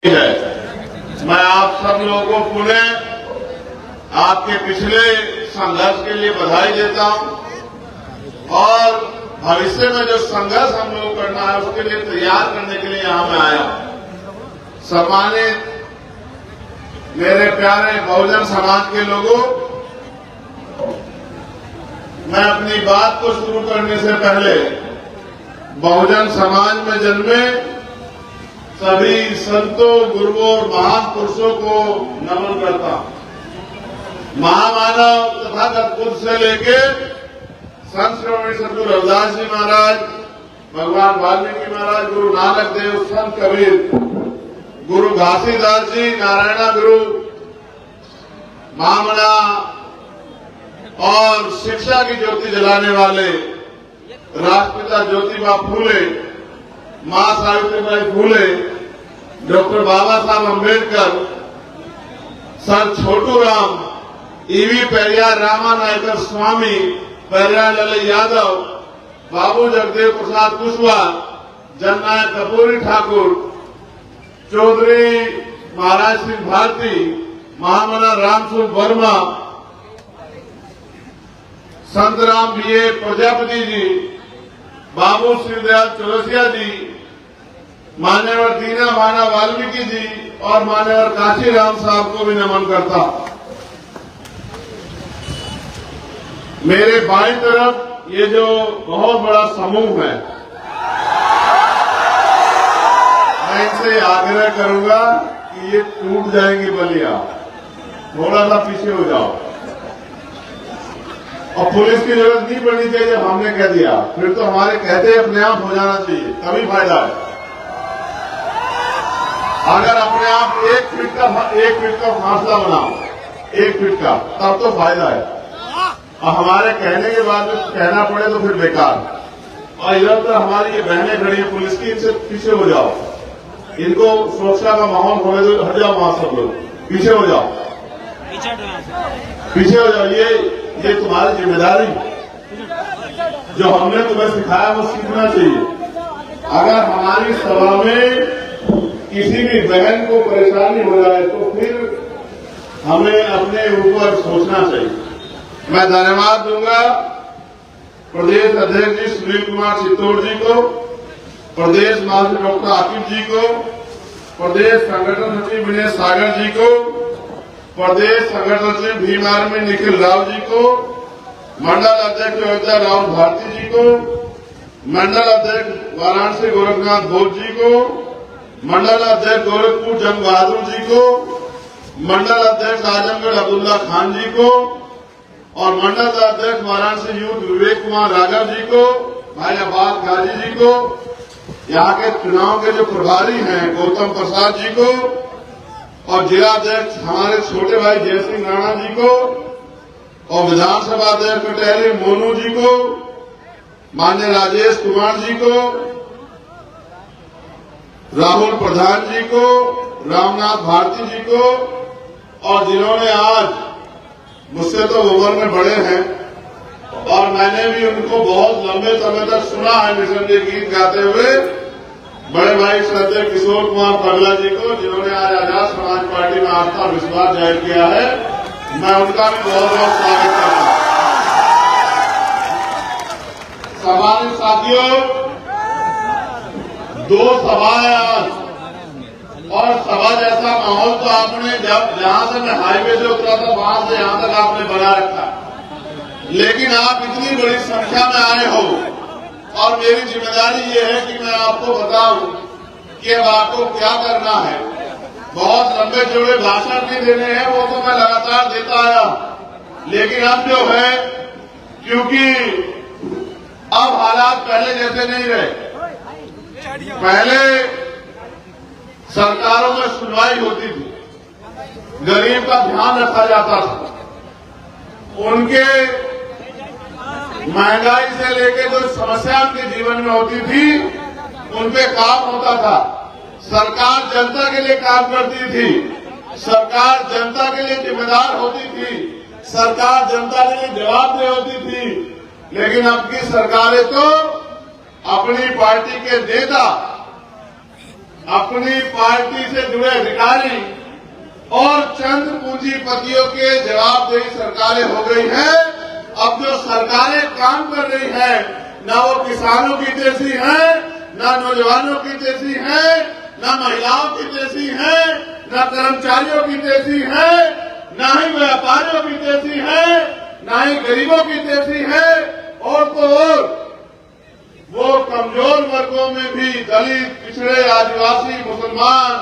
है। मैं आप सब लोगों को पुनः आपके पिछले संघर्ष के लिए बधाई देता हूं और भविष्य में जो संघर्ष हम लोग करना है उसके लिए तैयार करने के लिए यहां मैं आया हूं। सम्मानित मेरे प्यारे बहुजन समाज के लोगों, मैं अपनी बात को शुरू करने से पहले बहुजन समाज में जन्मे सभी संतों, गुरुओं और महान पुरुषों को नमन करता हूं। महामानव तथागत बुद्ध से लेके संत श्रोमणी सद्गुरु रविदास जी महाराज, भगवान वाल्मीकि महाराज, गुरु नानक देव, संत कबीर, गुरु घासीदास जी, नारायणा गुरु, महामना और शिक्षा की ज्योति जलाने वाले राष्ट्रपिता ज्योतिबा फूले, मां सावित्रीबाई फूले, डॉक्टर बाबा साहब अम्बेडकर, सर छोटू राम, ईवी पेरियार रामानायकर स्वामी, पेरियार लाल यादव, बाबू जगदेव प्रसाद कुशवाहा, जननायक कपूरी ठाकुर, चौधरी महाराज सिंह भारती, महामना रामसुख वर्मा, संत राम बीए प्रजापति जी, बाबू श्रीदयाल चौरसिया जी, मान्यवर दीना माना वाल्मीकि जी और मान्यवर काशीराम साहब को भी नमन करता। मेरे बाईं तरफ ये जो बहुत बड़ा समूह है, मैं इनसे आग्रह करूंगा कि ये टूट जाएंगी बलिया, थोड़ा सा पीछे हो जाओ। और पुलिस की जरूरत नहीं पड़नी चाहिए जब हमने कह दिया, फिर तो हमारे कहते अपने आप हो जाना चाहिए, तभी फायदा है। अगर अपने आप 1 फीट का फासला बनाओ, 1 फीट का, तब तो फायदा है। और हमारे कहने के बाद में कहना पड़े तो फिर बेकार। और इधर तो हमारी ये बहनें खड़ी है पुलिस की, इनसे पीछे हो जाओ, इनको सुरक्षा का माहौल होने दो, हट जाओ वहां सब लोग, पीछे हो जाओ, पीछे हो जाओ। ये तुम्हारी जिम्मेदारी, जो हमने तुम्हें सिखाया वो सीखना चाहिए। अगर हमारी सभा में किसी भी बहन को परेशानी हो जाए तो फिर हमें अपने ऊपर सोचना चाहिए। मैं धन्यवाद दूंगा प्रदेश अध्यक्ष जी सुनील कुमार चित्तौड़ जी को, प्रदेश महासचिव डॉक्टर आकिब जी को, प्रदेश संगठन सचिव विनय सागर जी को, प्रदेश संगठन सचिव भीम आर्मी निखिल राव जी को, मंडल अध्यक्ष अयोध्या राहुल भारती जी को, मंडल अध्यक्ष वाराणसी गोरखनाथ घोष जी को, मंडल अध्यक्ष गोरखपुर जंग बहादुर जी को, मंडल अध्यक्ष आजमगढ़ अब्दुल्ला खान जी को और मंडल अध्यक्ष वाराणसी यूथ विवेक कुमार राघव जी को, भाई अब्बास गाजी जी को, यहाँ के चुनाव के जो प्रभारी हैं गौतम प्रसाद जी को और जिला अध्यक्ष हमारे छोटे भाई जयसिंह राणा जी को और विधानसभा अध्यक्ष कटहरी मोनू जी को, माननीय राजेश कुमार जी को, राहुल प्रधान जी को, रामनाथ भारती जी को और जिन्होंने आज मुझसे तो उम्र में बड़े हैं और मैंने भी उनको बहुत लंबे समय तक सुना है मिशन के गीत गाते हुए, बड़े भाई श्रद्धेय किशोर कुमार पगला जी को, जिन्होंने आज आजाद समाज पार्टी में आस्था और विश्वास जाहिर किया है, मैं उनका भी बहुत बहुत स्वागत करता हूं। सम्मानित साथियों, 2 सभाएं आज और सभा जैसा माहौल तो आपने जहां से मैं हाईवे से उतरा था वहां से यहां तक आपने बना रखा, लेकिन आप इतनी बड़ी संख्या में आए हो और मेरी जिम्मेदारी ये है कि मैं आपको बताऊं कि अब आपको क्या करना है। बहुत लंबे चौड़े भाषण भी देने हैं, वो तो मैं लगातार देता आया, लेकिन अब जो है, क्योंकि अब हालात पहले जैसे नहीं रहे। पहले सरकारों में सुनवाई होती थी, गरीब का ध्यान रखा जाता था, उनके महंगाई से लेकर जो समस्या उनके जीवन में होती थी उन पे काम होता था। सरकार जनता के लिए काम करती थी, सरकार जनता के लिए जिम्मेदार होती थी, सरकार जनता के लिए जवाबदेह होती थी। लेकिन अब की सरकारें तो अपनी पार्टी के नेता अपनी पार्टी से जुड़े अधिकारी और चंद पूंजीपतियों के जवाबदेही सरकारें हो गई हैं। अब जो सरकारें काम कर रही हैं, न वो किसानों की जैसी हैं, न नौजवानों की जैसी हैं, न महिलाओं की जैसी हैं, न कर्मचारियों की जैसी हैं, न ही व्यापारियों की जैसी हैं, न ही गरीबों की जैसी हैं। और तो और वो कमजोर वर्गों में भी दलित, पिछड़े, आदिवासी, मुसलमान,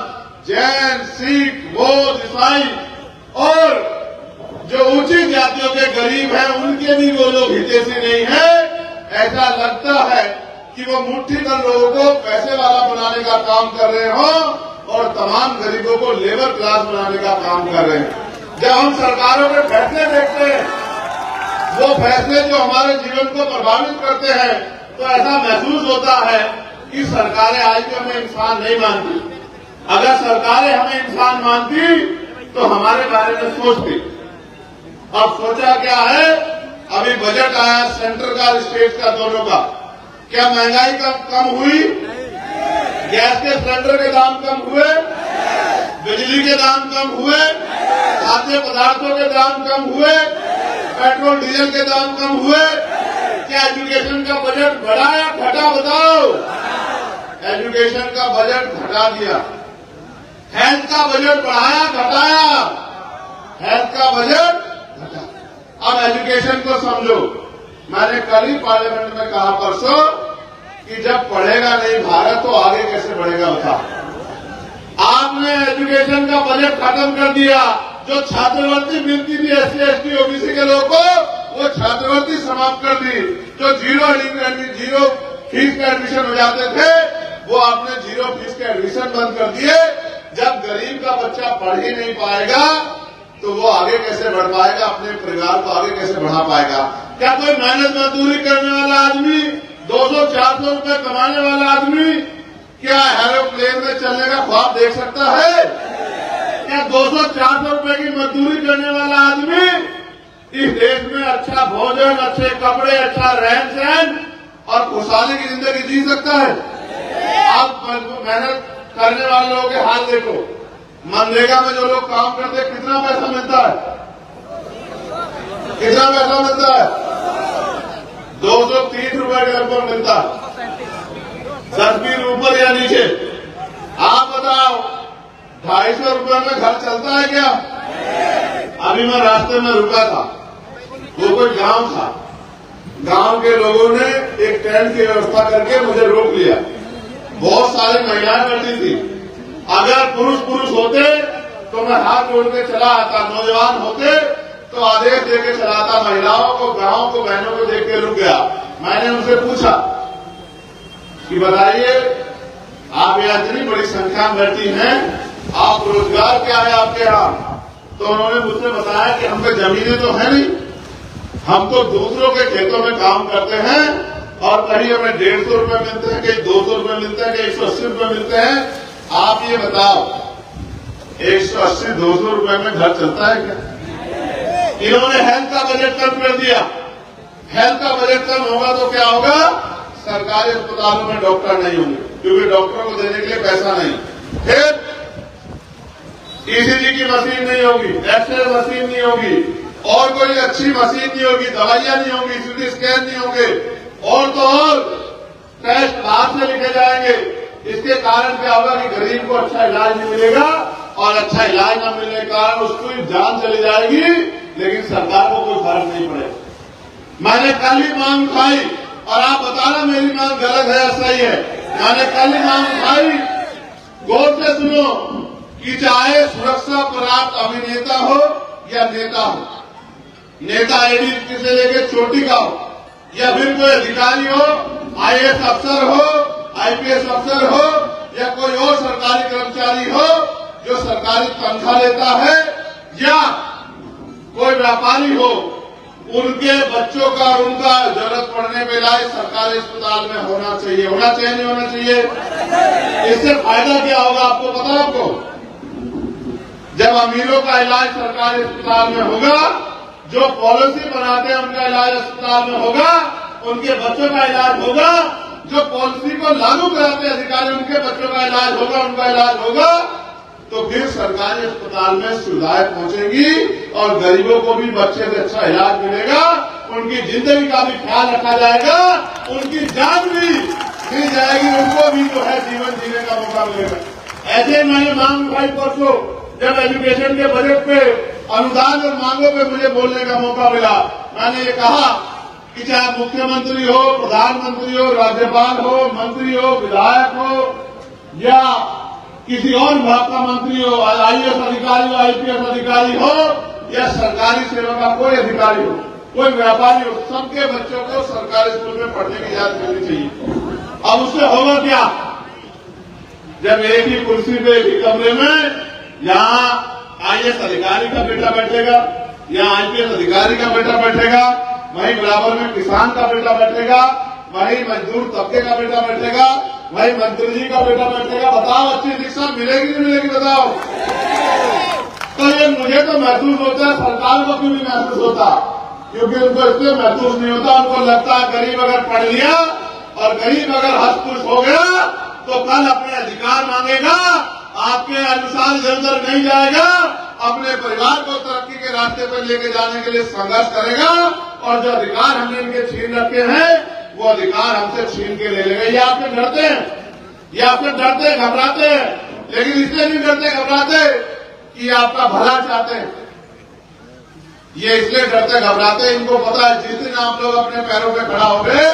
जैन, सिख, बौद्ध, ईसाई और जो ऊंची जातियों के गरीब हैं उनके भी वो लोग हितैषी नहीं है। ऐसा लगता है कि वो मुट्ठी भर लोगों को पैसे वाला बनाने का काम कर रहे हो और तमाम गरीबों को लेबर क्लास बनाने का काम कर रहे हैं। जब हम सरकारों के फैसले देखते हैं, वो फैसले जो हमारे जीवन को प्रभावित करते हैं, तो ऐसा महसूस होता है कि सरकारें आज भी हमें इंसान नहीं मानती। अगर सरकारें हमें इंसान मानती तो हमारे बारे में सोचती। अब सोचा क्या है, अभी बजट आया सेंटर का स्टेट का दोनों का, क्या महंगाई कम हुई? गैस के सिलेंडर के दाम कम हुए? बिजली के दाम कम हुए? खाद्य पदार्थों के दाम कम हुए? पेट्रोल डीजल के दाम कम हुए? क्या एजुकेशन का बजट बढ़ा या घटा? बताओ। एजुकेशन का बजट घटा दिया। हेल्थ का बजट बढ़ाया घटाया? हेल्थ का बजट घटा। अब एजुकेशन को समझो। मैंने कल ही पार्लियामेंट में कहा परसों कि जब पढ़ेगा नहीं भारत तो आगे कैसे बढ़ेगा बता। आपने एजुकेशन का बजट खत्म कर दिया। जो छात्रवृत्ति मिलती थी SC ST OBC के लोगों को, वो छात्रवृत्ति समाप्त कर दी। जो जीरो फीस का एडमिशन हो जाते थे, वो आपने जीरो फीस के एडमिशन बंद कर दिए। जब गरीब का बच्चा पढ़ ही नहीं पाएगा तो वो आगे कैसे बढ़ पाएगा, अपने परिवार को आगे कैसे बढ़ा पाएगा? क्या कोई मेहनत मजदूरी करने वाला आदमी, 200-400 रुपए कमाने वाला आदमी क्या एरोप्लेन में चलने का ख्वाब देख सकता है? क्या 200-400 रुपए की मजदूरी करने वाला आदमी इस देश में अच्छा भोजन, अच्छे कपड़े, अच्छा रहन सहन और खुशहाली की जिंदगी जी सकता है? आप मेहनत करने वाले लोगों के हाल देखो। मनरेगा में जो लोग काम करते हैं, कितना पैसा मिलता है? कितना पैसा मिलता है? 230 रुपए के लगभग मिलता है। 10 ऊपर या नीचे। आप बताओ 250 रुपए में घर चलता है क्या? अभी मैं रास्ते में रुका था, वो कोई गांव था। गांव के लोगों ने एक टेंट की व्यवस्था करके मुझे रोक लिया। बहुत सारी महिलाएं बैठी थी। अगर पुरुष होते तो मैं हाथ जोड़ के चला आता, नौजवान होते तो आदेश देके चलाता। महिलाओं को, गांव को, बहनों को देख के रुक गया। मैंने उनसे पूछा कि बताइए, आप यहाँ इतनी बड़ी संख्या में बैठी हैं, आप रोजगार क्या है आपके यहाँ? तो उन्होंने मुझसे बताया कि हम पे जमीनें तो है नहीं, हम तो दूसरों के खेतों में काम करते हैं और कहीं हमें 150 रुपए मिलते हैं, कहीं 200 रुपए मिलते हैं, कहीं 180 रुपए मिलते हैं। आप ये बताओ 180-200 रुपए में घर चलता है क्या? इन्होंने हेल्थ का बजट कम कर दिया। हेल्थ का बजट कम होगा तो क्या होगा? सरकारी अस्पतालों में डॉक्टर नहीं होंगे, क्योंकि डॉक्टरों को देने के लिए पैसा नहीं। फिर ECG की मशीन नहीं होगी, एक्सरे मशीन नहीं होगी, और कोई अच्छी मशीन नहीं होगी, दवाइयां नहीं होंगी, CT स्कैन नहीं होंगे, और तो और टेस्ट बाहर से लिखे जाएंगे। इसके कारण क्या होगा कि गरीब को अच्छा इलाज नहीं मिलेगा, और अच्छा इलाज न मिलने के कारण उसकी जान चली जाएगी, लेकिन सरकार को कोई फर्क नहीं पड़ेगा। मैंने कल ही मांग उठाई, और आप बताना मेरी मांग गलत है या सही है। मैंने कल ही मांग उठाई, गौर से सुनो, कि चाहे सुरक्षा प्राप्त अभिनेता हो या नेता हो, नेता AD से लेकर चोटी का हो, या फिर कोई अधिकारी हो, IAS अफसर हो, IPS अफसर हो, या कोई और सरकारी कर्मचारी हो जो सरकारी तनख्वाह लेता है, या कोई व्यापारी हो, उनके बच्चों का और उनका जरूरत पड़ने पे इलाज सरकारी अस्पताल में होना चाहिए। होना चाहिए नहीं होना चाहिए? इससे फायदा क्या होगा आपको पता है? आपको जब अमीरों का इलाज सरकारी अस्पताल में होगा, जो पॉलिसी बनाते हैं उनका इलाज अस्पताल में होगा, उनके बच्चों का इलाज होगा, जो पॉलिसी को लागू कराते अधिकारी उनके बच्चों का इलाज होगा, उनका इलाज होगा, तो फिर सरकारी अस्पताल में सुविधाएं पहुंचेगी और गरीबों को भी बच्चे से अच्छा इलाज मिलेगा, उनकी जिंदगी का भी ख्याल रखा जाएगा, उनकी जान भी मिल जाएगी, उनको भी जो है जीवन जीने का मौका मिलेगा। ऐसे मैंने मांग उठाई परसों जब एजुकेशन के बजट पे अनुदान और मांगों पे मुझे बोलने का मौका मिला। मैंने ये कहा कि चाहे मुख्यमंत्री हो, प्रधानमंत्री हो, राज्यपाल हो, मंत्री हो, विधायक हो या किसी और विभाग का मंत्री हो, IAS अधिकारी हो, IPS अधिकारी हो या सरकारी सेवा का कोई अधिकारी हो, कोई व्यापारी हो, सबके बच्चों को सरकारी स्कूल में पढ़ने की इजाजत मिलनी चाहिए। अब उससे होगा क्या? जब एक ही कुर्सी पे एक ही कमरे में यहाँ IAS अधिकारी का बेटा बैठेगा, यहाँ IPS अधिकारी का बेटा बैठेगा, वहीं बराबर में किसान का बेटा बैठेगा, वहीं मजदूर तबके का बेटा बैठेगा, वहीं मंत्री जी का बेटा बैठेगा। बताओ अच्छी शिक्षा मिलेगी नहीं मिलेगी? बताओ। तो ये मुझे तो महसूस होता है, सरकार को क्यों नहीं महसूस होता? क्योंकि उनको इसलिए महसूस नहीं होता, उनको लगता है गरीब अगर पढ़ लिया और गरीब अगर हंस खुश हो गया तो कल अपने अधिकार मांगेगा, आपके अनुसार इधर उधर नहीं जाएगा, अपने परिवार को तरक्की के रास्ते पर लेके जाने के लिए संघर्ष करेगा और जो अधिकार हमने इनके छीन रखे हैं वो अधिकार हमसे छीन के ले लेगा। ये आपसे डरते हैं, ये आपसे डरते हैं, घबराते हैं, लेकिन इसलिए नहीं डरते घबराते कि आपका भला चाहते हैं। ये इसलिए डरते घबराते, इनको पता है जिस दिन आप लोग अपने पैरों पे खड़ा हो गए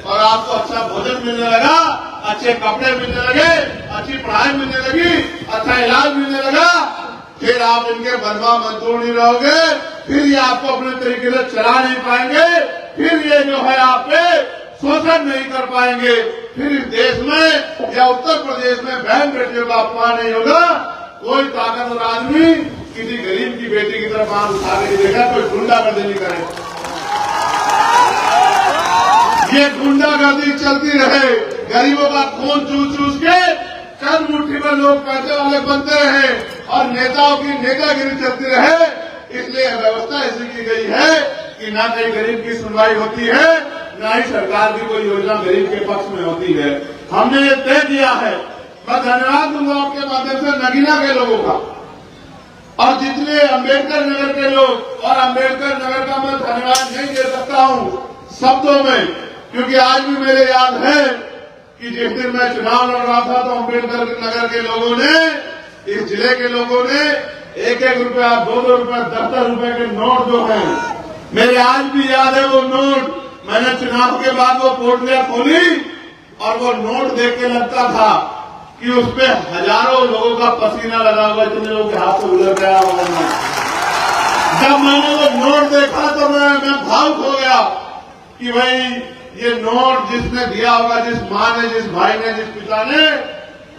और आपको अच्छा भोजन मिलने लगा, अच्छे कपड़े मिलने लगे, अच्छी पढ़ाई मिलने लगी, अच्छा इलाज मिलने लगा, फिर आप इनके बनवा मंजूर नहीं रहोगे, फिर ये आपको अपने तरीके से चला नहीं पाएंगे, फिर ये जो है आप पे शोषण नहीं कर पाएंगे, फिर इस देश में या उत्तर प्रदेश में बहन बेटियों का अपमान नहीं होगा। कोई ताकतवर आदमी किसी गरीब की बेटी की तरफ आंख उठा के देगा, कोई गुंडागर्दी नहीं करे। ये गुंडागर्दी चलती रहे, गरीबों का खून चूस चूस के चंद मुट्ठी में लोग पैसे वाले बनते रहे और नेताओं की नेतागिरी चलती रहे। इसलिए व्यवस्था ऐसी की गई है कि ना कहीं गरीब की सुनवाई होती है, ना ही सरकार की कोई योजना गरीब के पक्ष में होती है। हमने ये तय किया है। मैं धन्यवाद दूंगा आपके माध्यम से नगीना के लोगों का और जितने अम्बेडकर नगर के लोग, और अम्बेडकर नगर का मैं धन्यवाद नहीं दे सकता हूँ शब्दों में, क्योंकि आज भी मेरे याद है कि जिस दिन मैं चुनाव लड़ रहा था तो अम्बेडकर नगर के लोगों ने, इस जिले के लोगों ने 1-1 रुपया, 2-2 रुपया, 10-10 रुपए के नोट जो हैं, मेरे आज भी याद है वो नोट। मैंने चुनाव के बाद वो पोटलियां खोली और वो नोट देख के लगता था कि उसपे हजारों लोगों का पसीना लगा हुआ, इतने लोगों के हाथ से गुजर गया हुआ नोट। जब मैंने वो नोट देखा तो मैं भावुक हो गया कि भाई ये नोट जिसने दिया होगा, जिस माँ ने, जिस भाई ने, जिस पिता ने,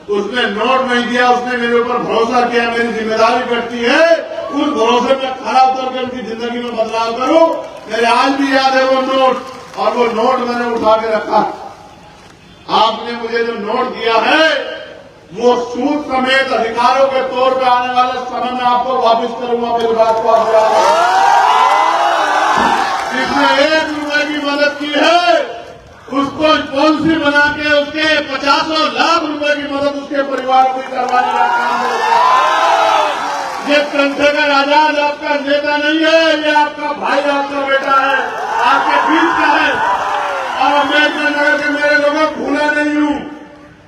उसने नोट नहीं दिया, उसने मेरे ऊपर भरोसा किया, मेरी जिम्मेदारी बढ़ती है उस भरोसे में खड़ा उतर के उनकी जिंदगी में बदलाव करूं। मेरे आज भी याद है वो नोट, और वो नोट मैंने उठा के रखा। आपने मुझे जो नोट दिया है वो सूद समेत अधिकारों के तौर पे आने वाले समय में आपको वापस करूंगा। मेरी बात को आप याद रखें। जिसने 1 रुपए की मदद की है उसको पॉलिसी बना के उसके 50 लाख रुपए की मदद उसके परिवार को करवाने का काम है। ये चंद्रशेखर आजाद आपका नेता नहीं है, ये आपका भाई, आपका बेटा है, आपके बीच का है। और अम्बेडकर नगर के मेरे लोगों भूला नहीं हूँ,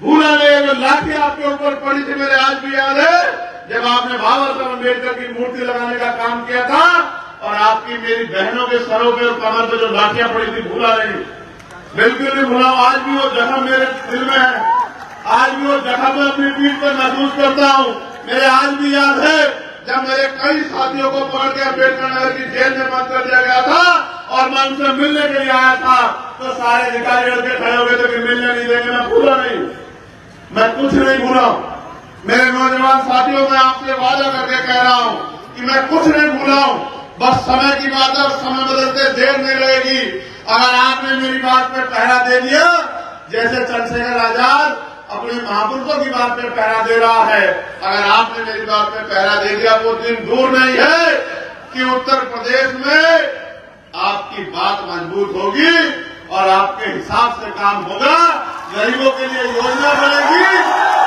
भूला नहीं। जो लाठी आपके ऊपर पड़ी थी मेरे आज भी याद है, जब आपने बाबा साहब अम्बेडकर की मूर्ति लगाने का काम किया था और आपकी मेरी बहनों के सरों पे और कमर पे जो लाठियां पड़ी थी, भूला नहीं, बिल्कुल नहीं भूला। आज भी वो जख्म मेरे दिल में है, आज भी वो जख्म मैं अपनी पीठ पर महसूस करता हूँ। मेरे आज भी याद है जब मेरे कई साथियों को पकड़ के अम्बेडकर नगर की जेल में बंद कर दिया गया था और मैं उनसे मिलने के लिए आया था तो सारे अधिकारी लड़के खड़े हो गए थे कि मिलने नहीं देंगे। मैं भूला नहीं, मैं कुछ नहीं भूला। मेरे नौजवान साथियों, मैं आपसे वादा करके कह रहा हूँ कि मैं कुछ नहीं भूला हूँ। बस समय की बात है, समय बदलते देर नहीं लगेगी। अगर आपने मेरी बात पे पहरा दे दिया, जैसे चंद्रशेखर आजाद अपने महापुरुषों की बात पे पहरा दे रहा है, अगर आपने मेरी बात पे पहरा दे दिया, वो दिन दूर नहीं है कि उत्तर प्रदेश में आपकी बात मजबूत होगी और आपके हिसाब से काम होगा। गरीबों के लिए योजना बनेगी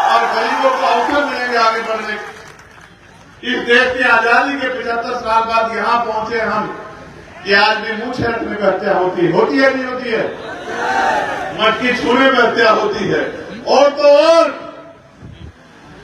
और गरीबों को अवसर मिलेंगे आगे बढ़ने के। इस देश की आजादी के 75 साल बाद यहां पहुंचे हम कि आज भी मुंह छेड़ने में हत्या होती है नहीं होती है, मटकी छूने में हत्या होती है, और तो और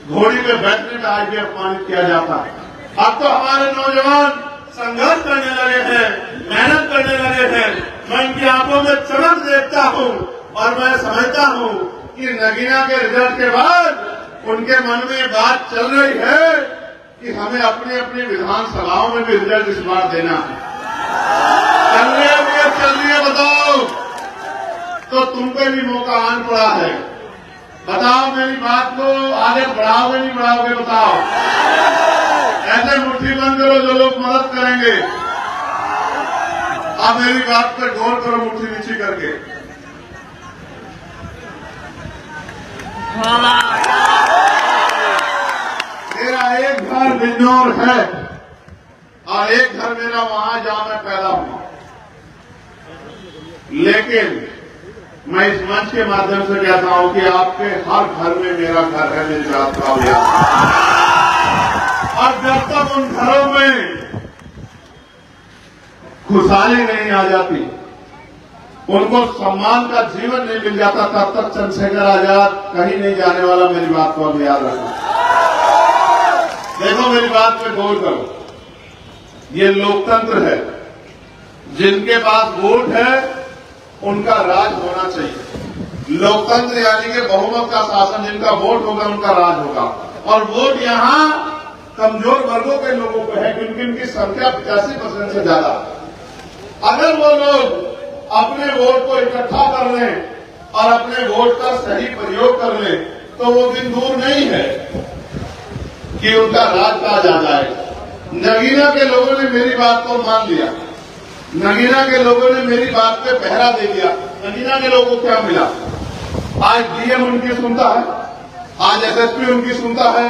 घोड़ी में बैठने में आज भी अपमानित किया जाता है। अब तो हमारे नौजवान संघर्ष करने लगे हैं, मेहनत करने लगे हैं। मैं इनकी आंखों में चमक देखता हूं और मैं समझता हूं कि नगीना के रिजल्ट के बाद उनके मन में बात चल रही है कि हमें अपनी अपनी विधानसभाओं में भी रिजल्ट इस बार देना है। चल रही है बताओ, तो तुम पे भी मौका आन पड़ा है। बताओ मेरी बात को आगे बढ़ाओगे नहीं बढ़ाओगे बताओ। ऐसे मुट्ठी बंद करो जो लोग मदद करेंगे। आप मेरी बात पर गौर करो मुट्ठी नीची करके। मेरा एक घर बिजनौर है और एक घर मेरा वहां जहां मैं पैदा हुआ, लेकिन मैं इस मंच के माध्यम से कहता हूं कि आपके हर घर में मेरा घर है, मेरी जात का अभियान। और जब तक उन घरों में खुशहाली नहीं आ जाती, उनको सम्मान का जीवन नहीं मिल जाता, तब तक चंद्रशेखर आजाद कहीं नहीं जाने वाला। मेरी बात को अब याद रखना। देखो मेरी बात पे गौर करो, ये लोकतंत्र है। जिनके पास वोट है उनका राज होना चाहिए। लोकतंत्र यानी कि बहुमत का शासन, जिनका वोट होगा उनका राज होगा। और वोट यहाँ कमजोर वर्गों के लोगों को है क्योंकि उनकी संख्या 85% से ज्यादा। अगर वो लोग अपने वोट को इकट्ठा कर लें और अपने वोट का सही प्रयोग कर लें तो वो दिन दूर नहीं है कि उनका राज कहा जा जाएगा। नगीना के लोगों ने मेरी बात को मान लिया, नगीना के लोगों ने मेरी बात पे पहरा दे दिया। नगीना के लोगों को क्या मिला? आज डीएम उनकी सुनता है, आज एसएसपी उनकी सुनता है,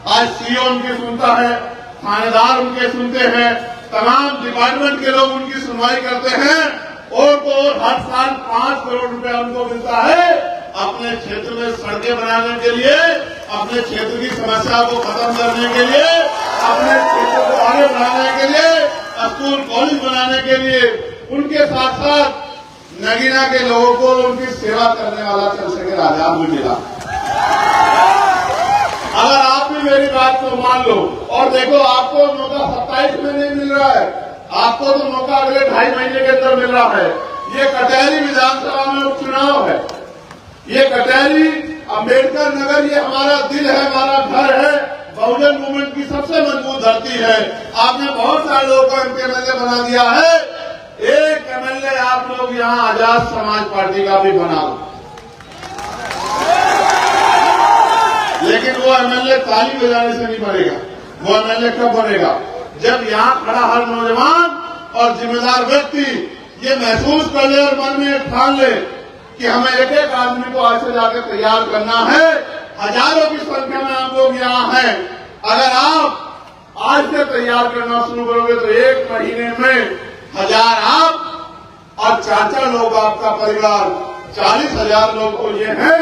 आज सीओ उनकी सुनता है, थानेदार उनके सुनते हैं, तमाम डिपार्टमेंट के लोग उनकी सुनवाई करते हैं। और तो हर साल 5 करोड़ रुपया उनको मिलता है अपने क्षेत्र में सड़कें बनाने के लिए, अपने क्षेत्र की समस्या को खत्म करने के लिए, अपने क्षेत्र को आगे बढ़ाने के लिए, स्कूल कॉलेज बनाने के लिए। उनके साथ साथ नगीना के लोगों को उनकी सेवा करने वाला चंद्रशेखर आजाद भी मिला। अगर आप भी मेरी बात को मान लो और देखो, आपको मौका 27 में नहीं मिल रहा है, आपको तो मौका अगले 2.5 महीने के अंदर मिल रहा है। ये कटहरी विधानसभा में उपचुनाव है, ये कटहरी अम्बेडकर नगर, ये हमारा दिल है, हमारा घर है, बहुजन मूवमेंट की सबसे मजबूत धरती है। आपने बहुत सारे लोगों को एमएलए बना दिया है, एक एमएलए आप लोग यहाँ आजाद समाज पार्टी का भी बना दो, लेकिन वो एमएलए ताली बजाने से नहीं बनेगा। वो एमएलए कब बनेगा? जब यहाँ खड़ा हर नौजवान और जिम्मेदार व्यक्ति ये महसूस कर ले और मन में ठान ले कि हमें एक एक आदमी को आज से जाकर तैयार करना है। हजारों की संख्या में आप लोग यहाँ हैं। अगर आप आज से तैयार करना शुरू करोगे तो 1 महीने में 1000 आप और 4 लोग आपका परिवार, 40,000 लोग तो ये हैं।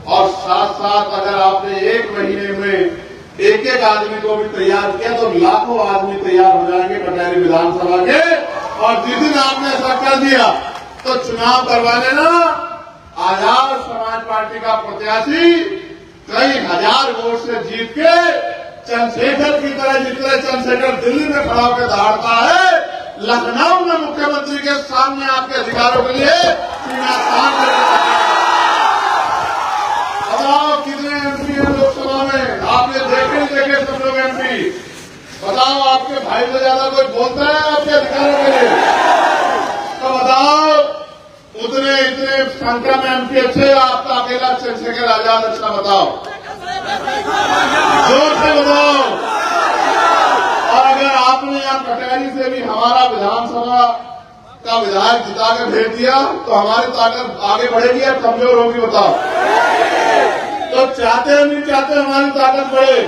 और साथ साथ अगर आपने 1 महीने में एक एक आदमी को भी तैयार किया तो लाखों आदमी तैयार हो जाएंगे कटहरी विधानसभा के। और जिस दिन आपने ऐसा कर दिया तो चुनाव करवा लेना, आजाद समाज पार्टी का प्रत्याशी कई हजार वोट से जीत के चंद्रशेखर की तरह, जिस तरह चंद्रशेखर दिल्ली में खड़ा होकर दहाड़ता है, लखनऊ में मुख्यमंत्री के सामने आपके अधिकारों के लिए सीना तान करके बताओ कितने एमपी हैं लोकसभा में? आपने देखे नहीं देखे सब लोग एमपी? बताओ आपके भाई से ज्यादा कोई बोलता है आपके अधिकारों के लिए? तो बताओ उतने इतने संख्या में एमपी अच्छे, आपका अकेला चंद्रशेखर आजाद अच्छा? बताओ, जोर से बताओ। और अगर आपने यहाँ कटहरी से भी हमारा विधानसभा का विधायक जिता के भेज दिया तो हमारी ताकत आगे बढ़ेगी या कमजोर होगी? बताओ। तो चाहते हैं नहीं चाहते हमारी ताकत बढ़े।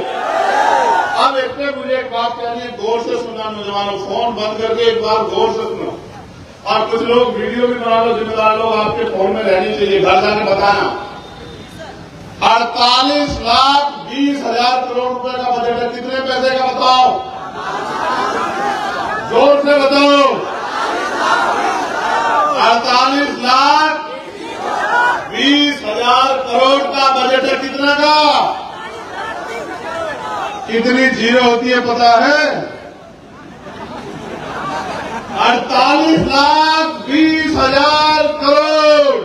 अब इसमें मुझे एक बात कहनी है, गौर से सुना नौजवानों, फोन बंद करके एक बार गौर से सुनो। और कुछ लोग वीडियो भी बना लो, जिम्मेदार लोग आपके फोन में रहनी चाहिए, घर जाके बताना। 48,20,000 करोड़ रुपए का बजट है। कितने पैसे का बताओ, जोर से बताओ। 48,20,000 करोड़ का बजट है। कितना का? कितनी जीरो होती है पता है? 48,20,000 करोड़।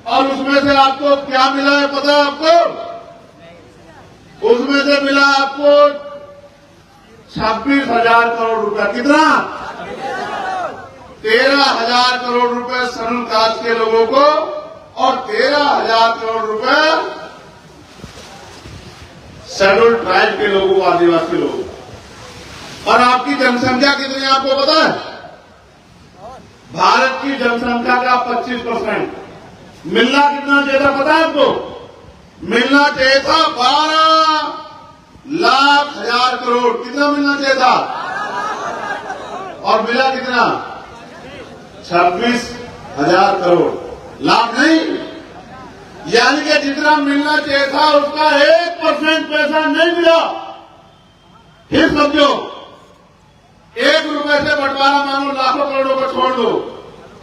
और उसमें से आपको क्या मिला है पता है आपको? उसमें से मिला आपको 26,000 करोड़ रुपया। कितना? 13,000 करोड़ रुपए शेड्यूल कास्ट के लोगों को और 13,000 करोड़ रुपए शेड्यूल ट्राइब के लोगों को, आदिवासी लोगों को। और आपकी जनसंख्या कितनी है आपको पता है? भारत की जनसंख्या का 25%। मिलना कितना चाहिए था पता है आपको? मिलना चाहिए था 12,00,000 करोड़। कितना मिलना चाहिए था? और मिला कितना? 26,000 करोड़। लाभ नहीं, यानी कि जितना मिलना चाहिए था उसका 1% पैसा नहीं मिला। फिर समझो, 1 रुपए से बंटवारा, मानो लाखों करोड़ों को छोड़ दो,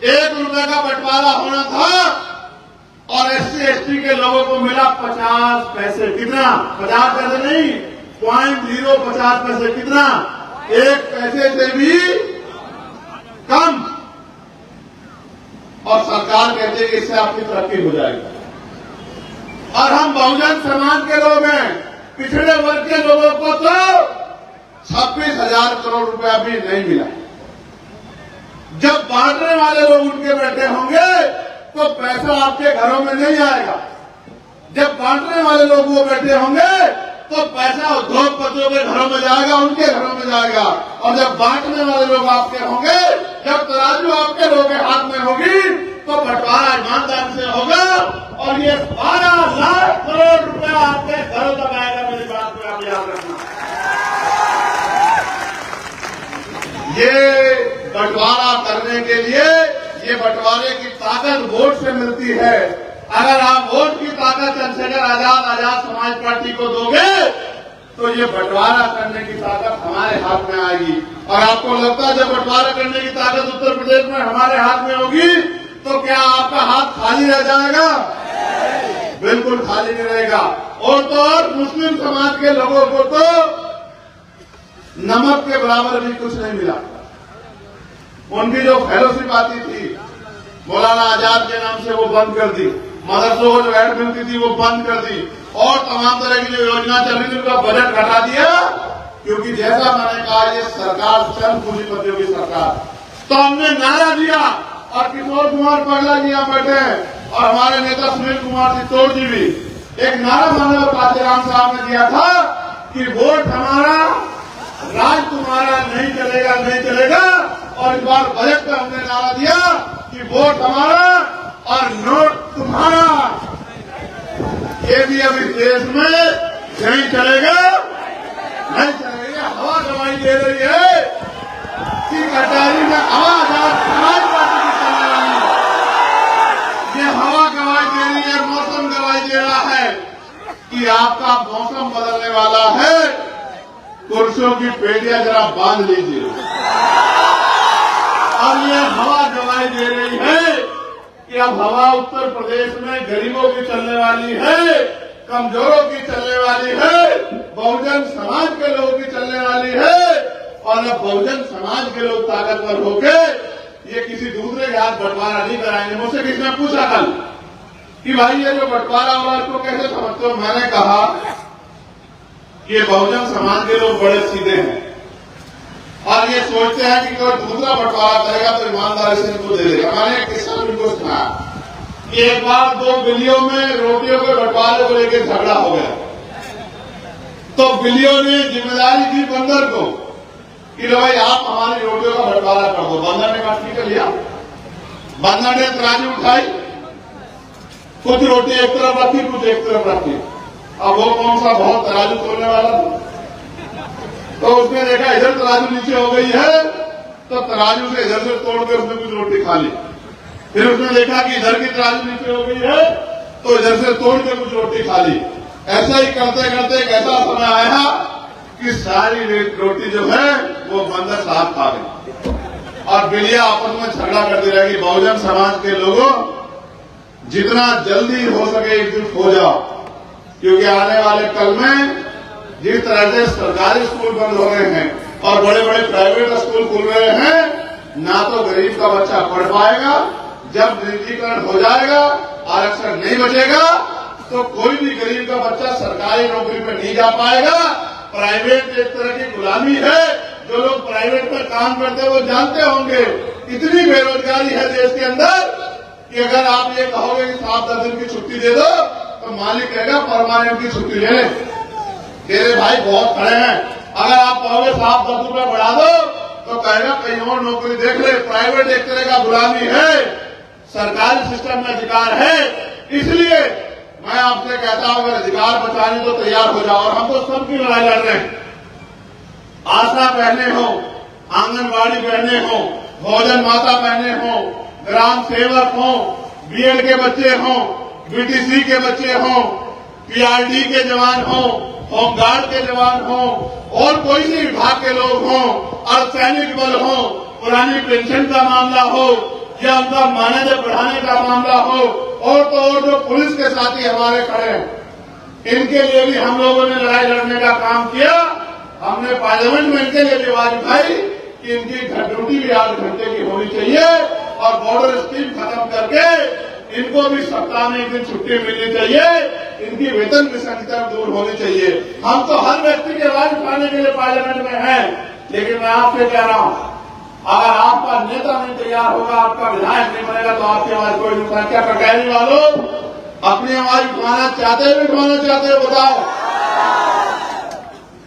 1 रुपए का बंटवारा होना था और SC/ST के लोगों को मिला 50 पैसे। कितना? 50 पैसे नहीं, 0.50 पैसे। कितना? 1 पैसे से भी कम। और सरकार कहती है कि इससे आपकी तरक्की हो जाएगी। और हम बहुजन समाज के लोग हैं, पिछड़े वर्ग के लोगों को तो 26,000 करोड़ रुपया भी नहीं मिला। जब बांटने वाले लोग उनके बैठे होंगे तो पैसा आपके घरों में नहीं आएगा। जब बांटने वाले लोग वो बैठे होंगे तो पैसा उद्योगपतियों के घरों में जाएगा, उनके घरों में जाएगा। और जब बांटने वाले लोग आपके होंगे, जब तराजू आपके लोगों के हाथ में होगी तो बंटवारा ईमानदारी से होगा और ये 12,00,000 करोड़ रुपया आपके घरों तक आएगा। मेरी बात को आप याद रखना। ये बंटवारा करने के लिए, ये बंटवारे की ताकत वोट से मिलती है। अगर आप वोट की ताकत चंद्रशेखर आजाद समाज पार्टी को दोगे तो ये बंटवारा करने की ताकत हमारे हाथ में आएगी। और आपको लगता है जब बंटवारा करने की ताकत उत्तर प्रदेश में हमारे हाथ में होगी तो क्या आपका हाथ खाली रह जाएगा? बिल्कुल खाली नहीं रहेगा। और तो और मुस्लिम समाज के लोगों को तो नमक के बराबर भी कुछ नहीं मिला। उनकी जो फेलोशिप आती थी मौलाना आजाद के नाम से वो बंद कर दी। मदरसों को जो ऐड मिलती थी वो बंद कर दी। और तमाम तरह की जो योजना चल रही थी उनका बजट घटा दिया। क्योंकि जैसा मैंने कहा, ये सरकार चंद पूंजीपतियों की सरकार। तो हमने नारा दिया और किशोर कुमार पगला जी यहाँ बैठे हैं और हमारे नेता सुनील कुमार चित्तौड़ जी भी एक नारा मानव कांचीराम साहब ने दिया था कि वोट हमारा, राज तुम्हारा, नहीं चलेगा, नहीं चलेगा। और इस बार बजट में हमने नारा दिया कि वोट हमारा और नोट तुम्हारा। ये भी अब इस देश में नहीं चलेगा, नहीं चलेगा। हवा गवाही दे रही है कि कटहरी में आजाद समाज पार्टी की चलने वाली, ये हवा गवाही दे रही है, मौसम गवाही दे रहा है कि आपका मौसम बदलने वाला है। कुर्सियों की पेटियां जरा बांध लीजिए। और ये हवा गवाही दे रही है कि अब हवा उत्तर प्रदेश में गरीबों की चलने वाली है, कमजोरों की चलने वाली है, बहुजन समाज के लोगों की चलने वाली है। और अब बहुजन समाज के लोग ताकतवर होके ये किसी दूसरे के हाथ बंटवारा नहीं कराएंगे। मुझसे किसी ने पूछा कल कि भाई ये जो बंटवारा हुआ इसको कैसे समझते हो? मैंने कहा ये बहुजन समाज के लोग बड़े सीधे हैं और ये सोचते हैं कि कोई दूसरा बंटवारा करेगा तो ईमानदारी से इनको दे देगा। मैंने एक किस्सा उनको सुनाया कि एक बार 2 बिल्लियों में रोटियों के बंटवारे को लेकर झगड़ा हो गया। तो बिल्लियों ने जिम्मेदारी दी बंदर को कि लो भाई आप हमारी रोटियों का बंटवारा कर दो। बंदर ने कहा ठीक है लिया। बंदर ने तराजू उठाई, कुछ रोटी एक तरफ रखी, कुछ एक तरफ रखी। अब वो कौन सा बहुत तराजू तोलने वाला था, तो उसने देखा इधर तराजू नीचे हो गई है तो तराजू से इधर से तोड़ के उसने कुछ रोटी खा ली। फिर उसने देखा कि इधर की तराजू नीचे हो गई है तो इधर से तोड़ के कुछ रोटी खा ली। ऐसा ही करते करते एक ऐसा समय आया कि सारी रोटी जो है वो बंदर साहब खा गई और बिलिया आपस में झगड़ा करती रहेगी। बहुजन समाज के लोगों, जितना जल्दी हो सके एकजुट हो जाओ, क्योंकि आने वाले कल में जिस तरह से सरकारी स्कूल बंद हो रहे हैं और बड़े बड़े प्राइवेट स्कूल खुल रहे हैं, ना तो गरीब का बच्चा पढ़ पाएगा। जब निजीकरण हो जाएगा, आरक्षण नहीं बचेगा, तो कोई भी गरीब का बच्चा सरकारी नौकरी पे नहीं जा पाएगा। प्राइवेट एक तरह की गुलामी है। जो लोग प्राइवेट में काम करते हैं वो जानते होंगे इतनी बेरोजगारी है देश के अंदर कि अगर आप ये कहोगे कि 7-10 दिन की छुट्टी दे दो तो मालिक कहेगा परमानेंट की छुट्टी ले ले। तेरे भाई बहुत खड़े हैं। अगर आप कहोगे 7-10 रुपए बढ़ा दो तो कहेगा कहीं और नौकरी देख ले। प्राइवेट एक तरह का गुलामी है, सरकारी सिस्टम में अधिकार है। इसलिए मैं आपसे कहता हूं, अगर अधिकार बचाने तो तैयार हो जाओ। और हम तो सबकी लड़ाई लड़ रहे हैं। आशा बहने हो, आंगनबाड़ी बहने हो, भोजन माता बहने हो, ग्राम सेवक हो, बीएड के बच्चे हो, बीटीसी के बच्चे हो, पीआरडी के जवान हो, होमगार्ड के जवान हो, और कोई भी विभाग के लोग हो, अर्धसैनिक बल हो, पुरानी पेंशन का मामला हो या उनका मानदेय बढ़ाने का मामला हो, और तो और जो पुलिस के साथी हमारे खड़े हैं, इनके लिए भी हम लोगों ने लड़ाई लड़ने का काम किया। हमने पार्लियामेंट में इनके लिए भी आवाज उठाई कि इनकी ड्यूटी भी 8 घंटे की होनी चाहिए और बॉर्डर स्कीम खत्म करके इनको भी सप्ताह में 1 दिन छुट्टी मिलनी चाहिए। इनकी वेतन विसंगति दूर होनी चाहिए। हम तो हर व्यक्ति की आवाज उठाने के लिए पार्लियामेंट में हैं। लेकिन मैं आपसे कह रहा हूं, अगर आपका नेता नहीं तैयार होगा, आपका विधायक नहीं बनेगा, तो आपकी आवाज कोई नहीं उठाएगा। क्या कटहरी वालों अपनी आवाज उठाना चाहते हो, उठाना चाहते हो? बताओ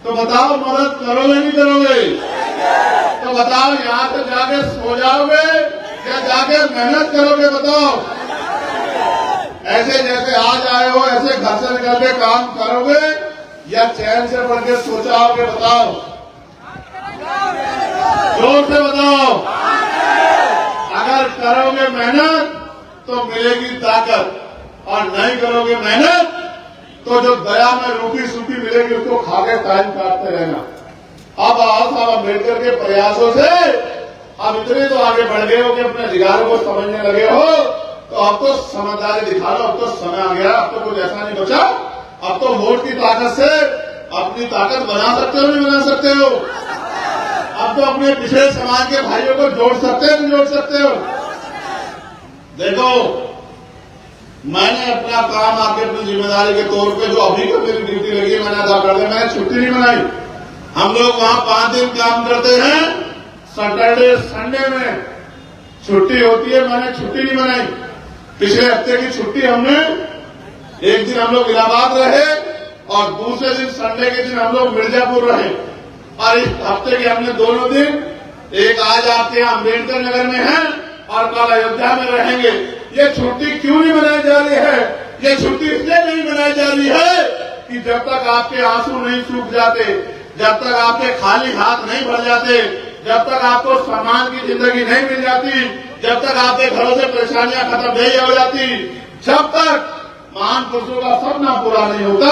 तो बताओ, मदद करोगे नहीं करोगे? तो बताओ, यहाँ से जाके सो जाओगे या जाके मेहनत करोगे? बताओ, ऐसे जैसे आज आए हो ऐसे घर से निकल के काम करोगे या चैन से पढ़ के सो जाओगे? बताओ, जोर से बताओ। अगर करोगे मेहनत तो मिलेगी ताकत, और नहीं करोगे मेहनत तो जो दया में रोटी सूखी मिलेगी उसको खा के टाइम काटते रहना। अब आओ साहब अम्बेडकर के प्रयासों से अब इतने तो आगे बढ़ गए हो कि अपने अधिकारों को समझने लगे हो, तो अब तो समझदारी दिखा लो। अब तो समय आ गया, अब तो कुछ ऐसा नहीं बचा। अब तो वोट की ताकत से अपनी ताकत बना सकते हो, नहीं बना सकते हो? अब तो अपने पिछड़े समाज के भाइयों को जोड़ सकते हो, नहीं जोड़ सकते हो? देखो, मैंने अपना काम आपके अपनी जिम्मेदारी के तौर पे जो अभी को मेरी ड्यूटी लगी है मैंने अदा कर दिया। मैंने छुट्टी नहीं बनाई। हम लोग वहां 5 दिन काम करते हैं, सैटरडे संडे में छुट्टी होती है। मैंने छुट्टी नहीं बनाई। पिछले हफ्ते की छुट्टी हमने, एक दिन हम लोग इलाहाबाद रहे और दूसरे दिन संडे के दिन हम लोग मिर्जापुर रहे। और इस हफ्ते के हमने दोनों दिन, एक आज आपके यहाँ अम्बेडकर नगर में है और कल अयोध्या में रहेंगे। ये छुट्टी क्यों नहीं मनाई जा रही है? ये छुट्टी इसलिए नहीं मनाई जा रही है कि जब तक आपके आंसू नहीं सूख जाते, जब तक आपके खाली हाथ नहीं भर जाते, जब तक आपको सम्मान की जिंदगी नहीं मिल जाती, जब तक आपके घरों से परेशानियां खत्म नहीं हो जाती, जब तक महान पुरुषों का सपना पूरा नहीं होता,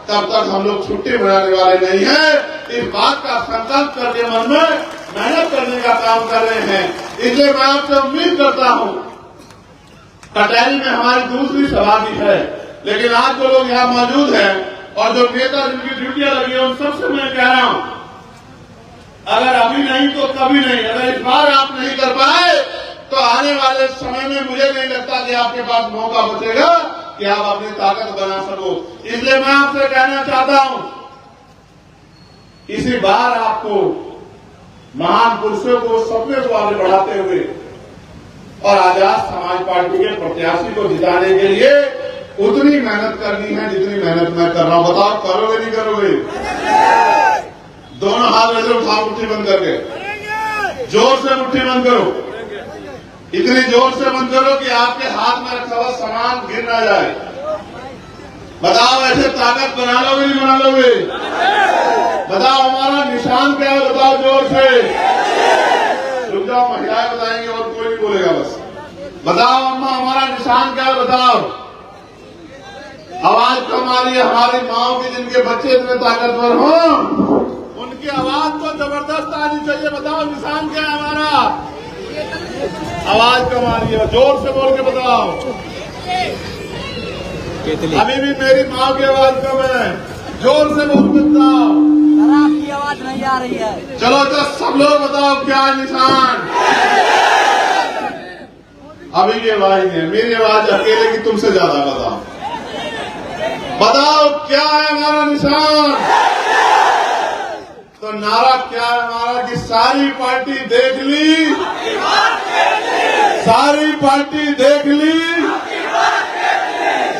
तब तक हम लोग छुट्टी मनाने वाले नहीं हैं। इस बात का संकल्प करके मन में मेहनत करने का काम कर रहे हैं। इसलिए मैं आपसे उम्मीद करता हूं, कटहरी में हमारी दूसरी सभा भी है, लेकिन आज जो लोग यहाँ मौजूद हैं और जो नेता जिनकी ड्यूटियां लगी है उन सबसे मैं कह रहा हूं, अगर अभी नहीं तो कभी नहीं। अगर इस बार आप नहीं कर पाए तो आने वाले समय में मुझे नहीं लगता कि आपके पास मौका बचेगा कि आप अपनी ताकत बना सको। इसलिए मैं आपसे कहना चाहता हूं, इसी बार आपको महान पुरुषों को सपने को आगे बढ़ाते हुए और आजाद समाज पार्टी के प्रत्याशी को जिताने के लिए उतनी मेहनत करनी है जितनी मेहनत मैं कर रहा हूं। बताओ, करोगे नहीं करोगे? दोनों हाथ ऐसे उठाओ, मुट्ठी बंद करके, जोर से मुट्ठी बंद करो। इतनी जोर से बंद करो कि आपके हाथ में रखा हुआ सामान गिर ना जाए। बताओ, ऐसे ताकत बना लोगे नहीं बना लोगे? बताओ, हमारा निशान क्या है? बताओ जोर से। जाओ, महिलाएं बताएंगी और कोई नहीं बोलेगा। बस बताओ अम्मा, हमारा निशान क्या है? बताओ। आवाज कम आ रही है हमारी माओ की, जिनके बच्चे इतने ताकतवर हो, उनकी आवाज तो जबरदस्त आनी चाहिए। बताओ निशान क्या है हमारा? आवाज कम आ रही है, जोर से बोल के बताओ। अभी भी मेरी माँ की आवाज कम है, जोर से बोल के बताओ। आपकी आवाज नहीं आ रही है। चलो तो सब लोग बताओ क्या है निशान? अभी की आवाज नहीं है, मेरी आवाज अकेले की तुमसे ज्यादा। बताओ बताओ क्या है हमारा निशान? तो नारा क्या है हमारा कि सारी पार्टी देख ली, सारी पार्टी देख ली,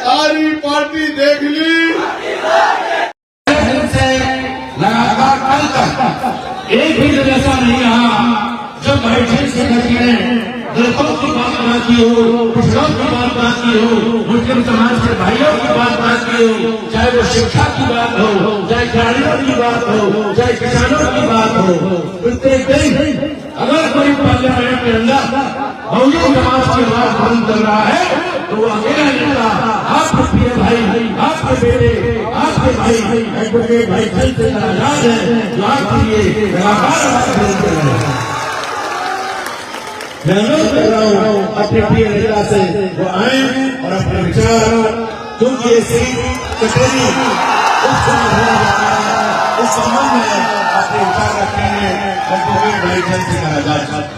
सारी पार्टी देख ली। लगातार कल तक एक भी दिन ऐसा नहीं रहा जब बैठक से दलितों की बात की हो, पिछड़ों की बात की हो, मुस्लिम समाज के भाइयों की बात की हो, चाहे वो शिक्षा की बात हो, चाहे खिलाड़ियों की बात हो, चाहे किसानों की बात हो। प्रत्येक दिन अगर कोई पार्लियामेंट के अंदर बहुजन समाज की आवाज बुलंद कर रहा है तो वो अकेला नेता, आपके प्रिय भाई, आपके बेटे, आपके भाई एडवोकेट भाई चंद्र आजाद है, जो आपके लिए लगातार आवाज बुलंद कर रहे हैं। मैं अनुरोध कर रहा हूँ अपने प्रिय नेता से वो आए और अपने विचार, क्योंकि ये सीट कचहरी उपचुनाव होने जा रहा है, इस संबंध में अपने विचार रखेंगे एडवोकेट भाई चंद्र आजाद।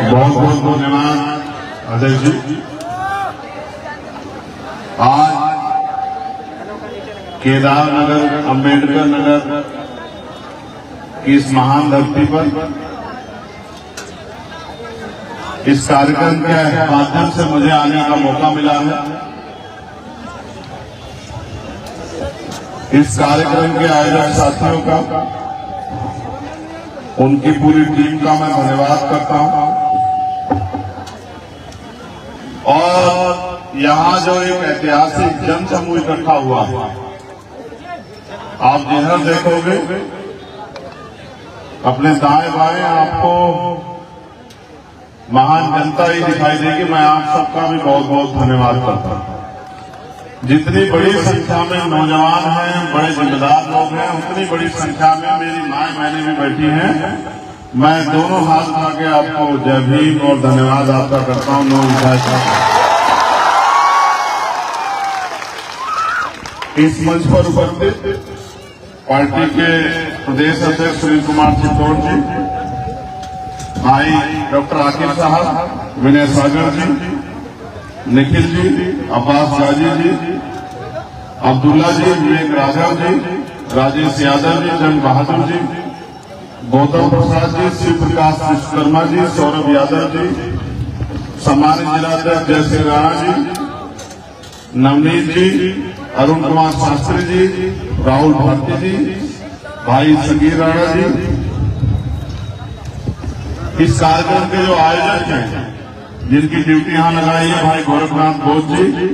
बहुत बहुत धन्यवाद अध्यक्ष जी। आज केदार नगर, अम्बेडकर नगर की इस महान धरती पर इस कार्यक्रम के माध्यम से मुझे आने का मौका मिला है। इस कार्यक्रम के आयोजक साथियों का, उनकी पूरी टीम का मैं धन्यवाद करता हूं। और यहाँ जो एक ऐतिहासिक जन समूह इकट्ठा हुआ, आप जिधर देखोगे अपने दाएं बाएं आपको महान जनता ही दिखाई देगी। मैं आप सबका भी बहुत बहुत धन्यवाद करता हूं। जितनी बड़ी संख्या में नौजवान हैं, बड़े जिम्मेदार लोग हैं, उतनी बड़ी संख्या में मेरी माँ बहनें भी बैठी हैं। मैं दोनों हाथ उठा के आपको जय भीम और धन्यवाद आपका करता हूं। इस मंच पर उपस्थित पार्टी के प्रदेश अध्यक्ष सुनील कुमार चित्तौड़ जी, भाई डॉक्टर आकिब साहब, विनय सागर जी, निखिल जी, अब्बास गाजी जी, अब्दुल्ला जी, विवेक राघव जी, राजेश यादव जी, जंग बहादुर जी, गौतम प्रसाद जी, शिव प्रकाश विश्वकर्मा जी, सौरभ यादव जी, सम्मानित जिलाध्यक्ष जय सिंह राणा जी, नवनीत जी, अरुण कुमार शास्त्री जी, राहुल भारती जी, भाई सगीर राणा जी, इस कार्यक्रम के जो आयोजक हैं, जिनकी ड्यूटी यहां लगाई है, भाई गोरखनाथ बोध जी,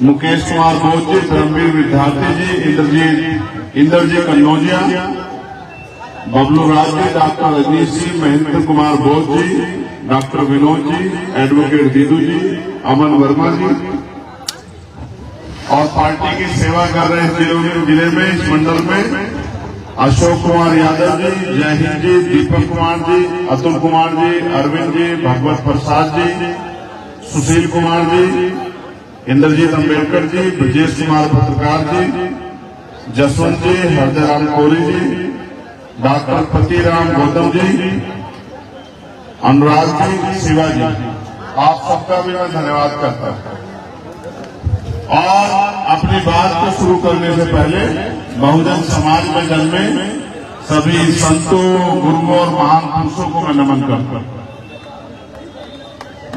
मुकेश कुमार बोध जी, धर्मवीर विद्यार्थी जी, इंद्रजीत कन्नौजिया, बबलू राज जी, डॉक्टर रजनीश जी, महेंद्र कुमार बोध जी, डॉक्टर विनोद जी, एडवोकेट दीदू जी, अमन वर्मा जी, और पार्टी की सेवा कर रहे जिले में, इस मंडल में अशोक कुमार यादव जी, जय हिंद जी, दीपक कुमार जी, अतुल कुमार जी, अरविंद जी, भगवत प्रसाद जी, सुशील कुमार जी, इंद्रजीत अम्बेडकर जी, ब्रजेश कुमार पत्रकार जी, जसवंत जी, हृदय राम कोरी जी, डॉक्टर पतिराम गौतम जी, अनुराग जी, शिवा जी, आप सबका भी मैं धन्यवाद करता हूं। और अपनी बात को शुरू करने से पहले बहुजन समाज में जन्मे सभी संतों, गुरुओं और महान पुरुषों को मैं नमन करता हूं।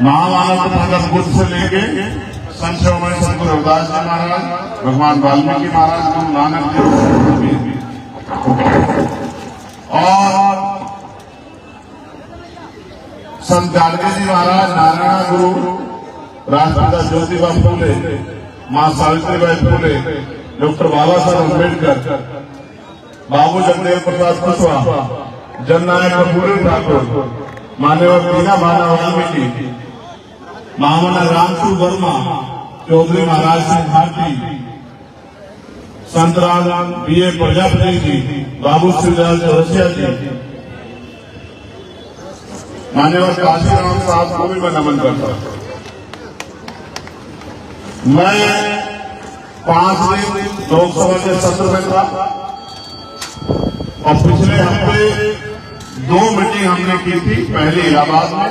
महामानव तथागत बुद्ध से लेके संत शिरोमणि संत रविदास जी महाराज, भगवान वाल्मीकि महाराज, गुरु नानक जी और संत गाडगे जी महाराज, नारायण गुरु, राष्ट्रपिता ज्योतिबा फूले, मां सावित्रीबाई फूले, डॉक्टर बाबा साहब अम्बेडकर, बाबू जगदेव प्रसाद कुशवाहा, जननायक कर्पूरी ठाकुर, मान्यवर मीना भाना वाल्मीकि, महामना रामसू वर्मा, चौधरी महाराज सिंह भारती, संत राम B.A. प्रजापति जी, बाबू श्रीलाल चौरसिया जी, मान्यवर काशीराम साहब को भी मैं नमन करता हूं। मैं 5 दिन लोकसभा के सत्र में था और पिछले हफ्ते 2 मीटिंग हमने की थी। पहले इलाहाबाद में,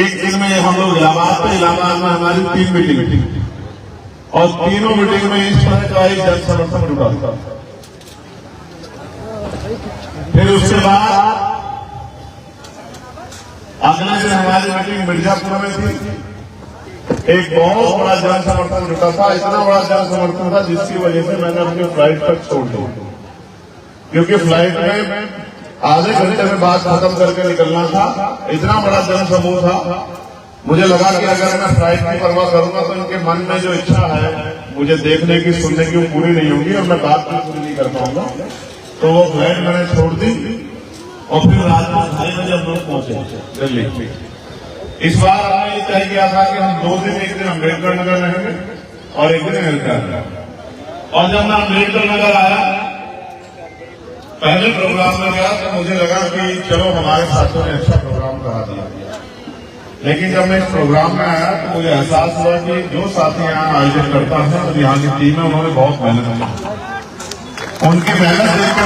एक दिन में हम लोग इलाहाबाद में हमारी 3 मीटिंग थी और तीनों मीटिंग में इस तरह का एक जन समर्थन जुटा था। फिर उसके बाद अगले दिन हमारी मीटिंग मिर्जापुर में थी। एक बहुत बड़ा जन समर्थन जुटा था, इतना बड़ा जन समर्थन था जिसकी वजह से मैंने अपनी फ्लाइट तक छोड़ दी, क्योंकि फ्लाइट में आधे घंटे में बात खत्म करके निकलना था। इतना बड़ा जन समूह था, मुझे लगा कि अगर मैं फ्लाइट की परवाह करूंगा तो इनके मन में जो इच्छा है मुझे देखने की, सुनने की, वो पूरी नहीं होगी और मैं बात भी पूरी नहीं कर पाऊंगा। तो वो फ्लाइट मैंने छोड़ दी और फिर रात को 2:30 बजे हम लोग पहुंचे दिल्ली। इस बार हमने ये तय किया था कि हम 2 दिन, एक दिन अम्बेडकर नगर रहेंगे और एक दिन हेल्थकेयर। और जब मैं अम्बेडकर नगर आया, पहले प्रोग्राम में गया तो मुझे लगा कि चलो हमारे साथियों ने अच्छा प्रोग्राम करा दिया, लेकिन जब मैं इस प्रोग्राम में आया तो मुझे एहसास हुआ कि जो साथी यहाँ आयोजन करता है और यहाँ की टीम है, उन्होंने बहुत मेहनत की। उनकी मेहनत देख के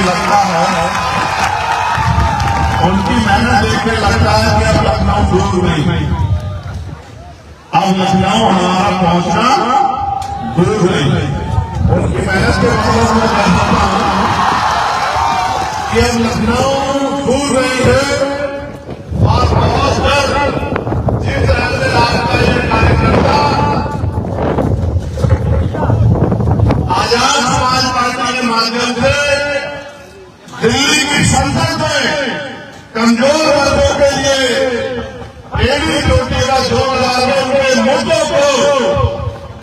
लगता है कि अब लखनऊ दूर नहीं, अब लखनऊ हमारा पहुंचना दूर नहीं। उनकी मेहनत के वजह से कि अब लखनऊ दूर नहीं है और बहुत जल्द जिस तरह से आपका ये कार्यकर्ता आजाद समाज पार्टी के माध्यम से दिल्ली की संसद में कमजोर वर्गों के लिए एडी रोटी का जोर डालकर उनके मुद्दों को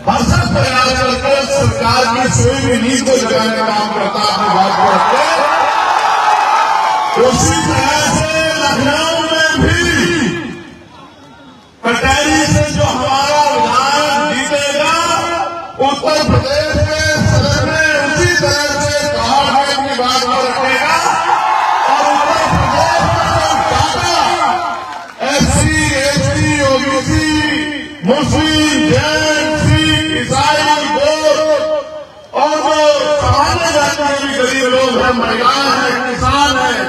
भरसक प्रयास करके सरकार की सोई हुई नींद को जगाने का काम करता है। अपनी बात को रखते उसी तरह से लखनऊ में भी कटहरी से जो हमारा विधायक जीतेगा, उत्तर प्रदेश के सदन में उसी तरह से पहाड़ में अपनी बात को रखेगा और उत्तर प्रदेश में जो टाटा SC, ST, OBC, मुस्लिम, जैन, सिख, ईसाई, बौद्ध और जो सामान्य जाति के भी गरीब लोग हैं, महिलाएं हैं, किसान हैं,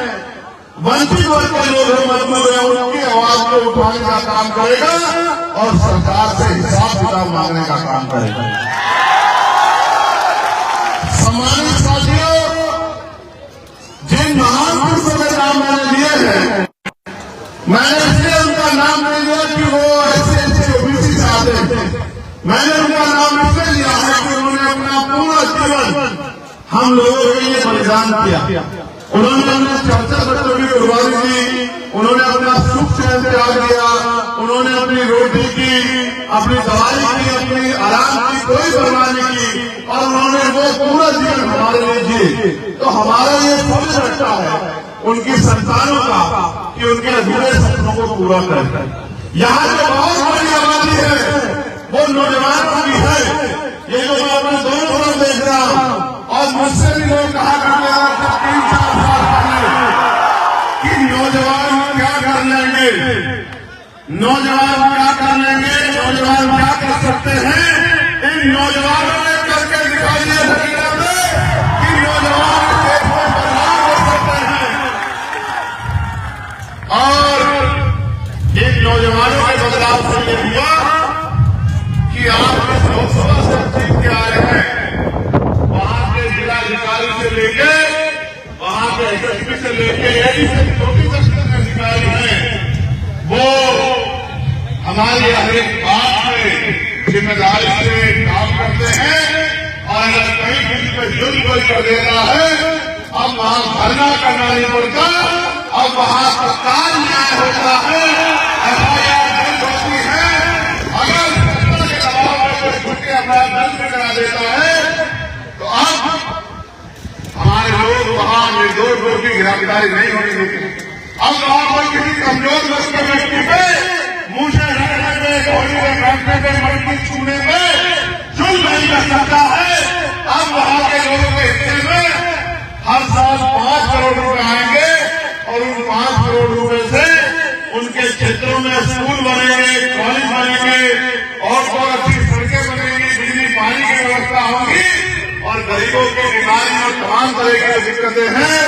वंचित वर्ग के लोग हैं, मजदूर हैं, उनकी आवाज को उठाने का काम करेगा और सरकार से हिसाब किताब मांगने का काम करेगा। सम्मानित साथियों, जिन महान पुरुषों के नाम मैंने लिए हैं, मैंने इसलिए उनका नाम नहीं लिया कि वो ऐसे OBC से आते थे। मैंने उनका नाम इसलिए लिया है कि उन्होंने अपना पूरा जीवन हम लोगों के लिए बलिदान किया। उन्होंने अपने 74 बच्चों की कुर्बानी दी, उन्होंने अपना सुख चैन त्याग दिया, उन्होंने अपनी रोटी की, अपनी दवाई की, अपनी आराम की कोई परवाह नहीं की और उन्होंने वो पूरा जीवन हमारे लिए जिए। तो हमारा ये फर्ज रखता है उनकी संतानों का कि उनके अधूरे सपनों को पूरा करें। यहाँ जो बहुत बड़ी आबादी है वो नौजवानों की है। ये जो मैं अपने दोनों तरफ देख रहा हूँ और मुझसे भी लोग कहा करते हैं 3-4 साल पहले कि नौजवान क्या कर लेंगे, नौजवान क्या कर लेंगे, नौजवान क्या कर सकते हैं। इन नौजवानों ने करके दिखाइए हकीकत में कि नौजवान देश में बदलाव हो सकते हैं और इन नौजवानों के बदलाव से ये हुआ कि आप इस लोकसभा से जीत के आए हैं, वहां के जिलाधिकारी से लेके, वहां के SSP से लेके, यही से छोटी सेक्शन के अधिकारी हैं, वो हमारी हर एक बात में जिम्मेदारी से काम करते हैं। और अगर कहीं किसी पर जुल्म कोई कर देता है, अब वहां धरना करना नहीं पड़ता, अब वहां तत्काल न्याय होता है, FIR दर्ज होती है। अगर सत्ता के दबाव में कोई छोटे अपराध दर्ज करा देता है तो अब हमारे लोग वहां निर्दोष लोग की गिरफ्तारी नहीं होनी चाहिए। अब वहां कोई किसी कमजोर नस्ल व्यक्ति पे मुंह से रखने पे, गोली में बैठने पे, मटकी छूने पे जुल्म नहीं कर सकता है। अब वहां के लोगों के हिस्से में हर साल 5 करोड़ रुपए आएंगे और उन 5 करोड़ रुपए से उनके क्षेत्रों में स्कूल बनेंगे, कॉलेज बनेंगे और अच्छी सड़कें बनेंगी, बिजली पानी की व्यवस्था होगी और गरीबों की बीमारी और तमाम तरह की दिक्कतें हैं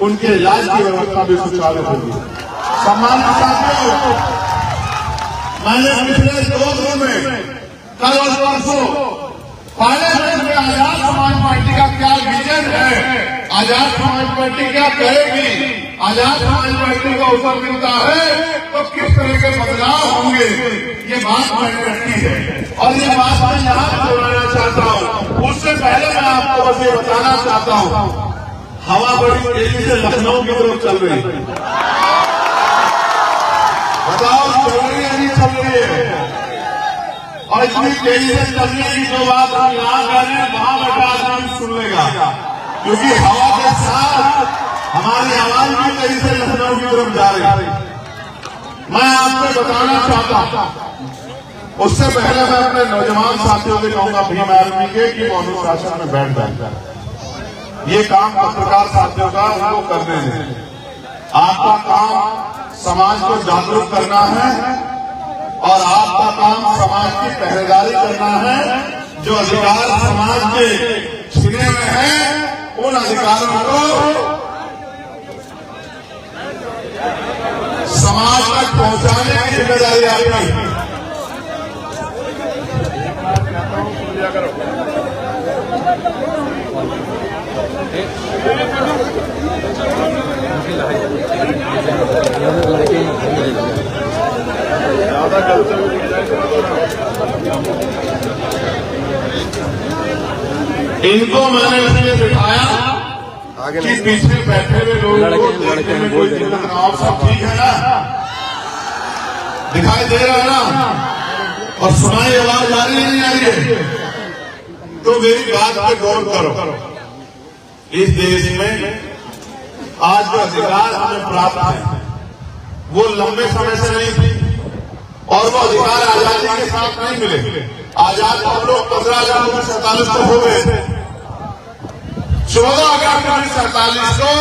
उनके इलाज की व्यवस्था भी सुचारू होगी। सम्मानित साथियों, मैंने पिछले 2 दिनों में कल और परसों पार्लियामेंट में आजाद समाज पार्टी का क्या विजन है, आजाद समाज पार्टी क्या करेगी, आजाद समाज पार्टी को अवसर मिलता है तो किस तरह के बदलाव होंगे, ये बात मैंने रखी है। और ये बात मैं यहाँ दोहराना चाहता हूँ। उससे पहले मैं आपको बस ये बताना चाहता हूँ, हवा बड़ी तेजी से लखनऊ की तरफ चल रही है। बताओ चल रही है नहीं चल रही है? और इतनी तेजी से चलने की जो बात हम यहाँ कर रहे हैं वहां बैठा आदमी सुन लेगा, क्योंकि हवा के साथ हमारी आवाज भी तेजी से लखनऊ की तरफ जा रही है। मैं आपको बताना चाहता हूं, उससे पहले मैं अपने नौजवान साथियों से कहूंगा भीम आर्मी के कि वो अनुशासन में बैठ जाए। ये काम पत्रकार साथियों का उनको करने दें। आपका काम समाज को जागरूक करना है और आपका काम समाज की पहरेदारी करना है। जो अधिकार समाज के छीने में है उन अधिकारों को समाज तक पहुंचाने की जिम्मेदारी आपकी है। इनको मैंने इसलिए बिठाया कि पीछे बैठे हुए लोगों को देखने में कोई दिक्कत ना हो। सब ठीक है ना? दिखाई दे रहा है ना? और सुनाई आवाज आ रही है नहीं आ रही है? तो मेरी बात पे गौर करो। इस देश में आज जो अधिकार हमें प्राप्त है वो लंबे समय से नहीं थे और वो अधिकार आजादी के साथ नहीं मिले। आजाद हम लोग 15 अगस्त 1947 को हो गए थे। 14 अगस्त 1947 को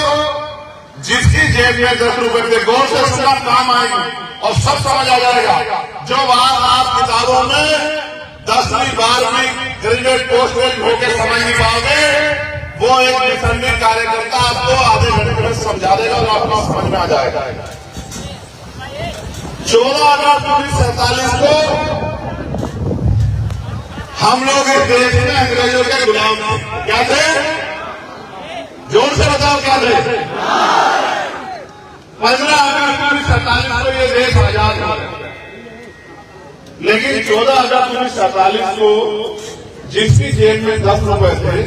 जिसकी जेब में 10 रुपए थे, गौर से सुना काम आएगी और सब समझ आ जाएगा। जो बात आप किताबों में 10वीं 12वीं ग्रेजुएट पोस्ट ग्रेजुएट होकर समझ नहीं पाओगे, वो एक निसंदिग्ध कार्यकर्ता आपको आधे घंटे में समझा देगा और आपको समझ में आ जाएगा। 14 अगस्त 1947 को हम लोग इस देश में अंग्रेजों के गुलाम थे। क्या थे? जोर से बताओ क्या थे? 15 अगस्त 1947 को ये देश आजाद हुआ, लेकिन 14 अगस्त 1947 को जिसकी जेब में 10 रुपए थे,